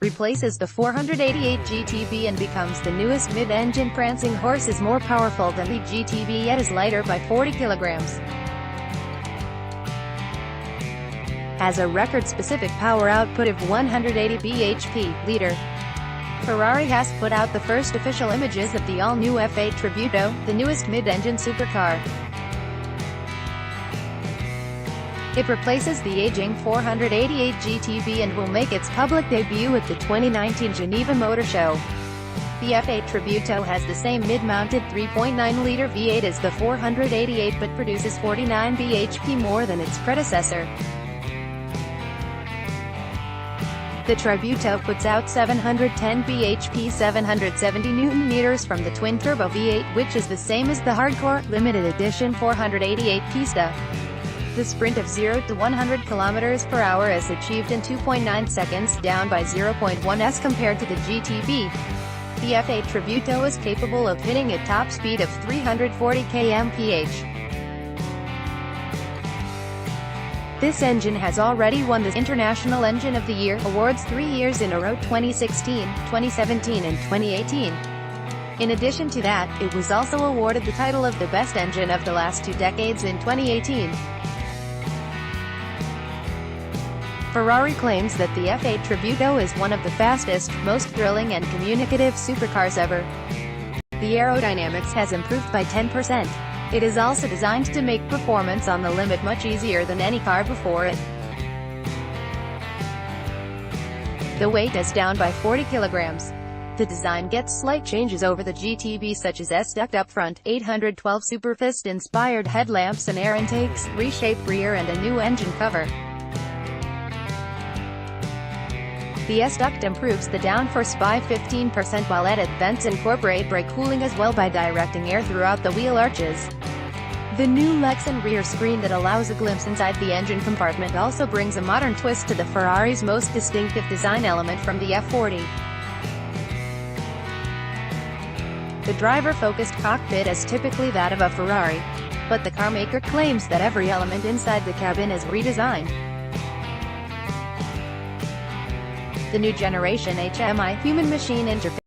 replaces the 488 GTB and becomes the newest mid-engine Prancing Horse is more powerful than the GTB yet is lighter by 40 kilograms. Has a record-specific power output of 180 bhp/liter. Ferrari has put out the first official images of the all-new F8 Tributo, the newest mid-engine supercar. It replaces the aging 488 GTB and will make its public debut at the 2019 Geneva Motor Show. The F8 Tributo has the same mid-mounted 3.9-liter V8 as the 488 but produces 49 bhp more than its predecessor. The Tributo puts out 710 bhp 770 Nm from the twin-turbo V8, which is the same as the hardcore, limited edition 488 Pista. The sprint of 0 to 100 km/h is achieved in 2.9 seconds, down by 0.1s compared to the GTB. The F8 Tributo is capable of hitting a top speed of 340 km/h. This engine has already won the International Engine of the Year awards 3 years in a row: 2016, 2017 and 2018. In addition to that, it was also awarded the title of the best engine of the last 2 decades in 2018. Ferrari claims that the F8 Tributo is one of the fastest, most thrilling and communicative supercars ever. The aerodynamics has improved by 10%. It is also designed to make performance on the limit much easier than any car before it. The weight is down by 40 kilograms. The design gets slight changes over the GTB, such as S-duct up front, 812 Superfist-inspired headlamps and air intakes, reshaped rear and a new engine cover. The S-duct improves the downforce by 15% while added vents incorporate brake cooling as well by directing air throughout the wheel arches. The new Lexan rear screen that allows a glimpse inside the engine compartment also brings a modern twist to the Ferrari's most distinctive design element from the F40. The driver-focused cockpit is typically that of a Ferrari, but the carmaker claims that every element inside the cabin is redesigned. The new generation HMI human-machine interface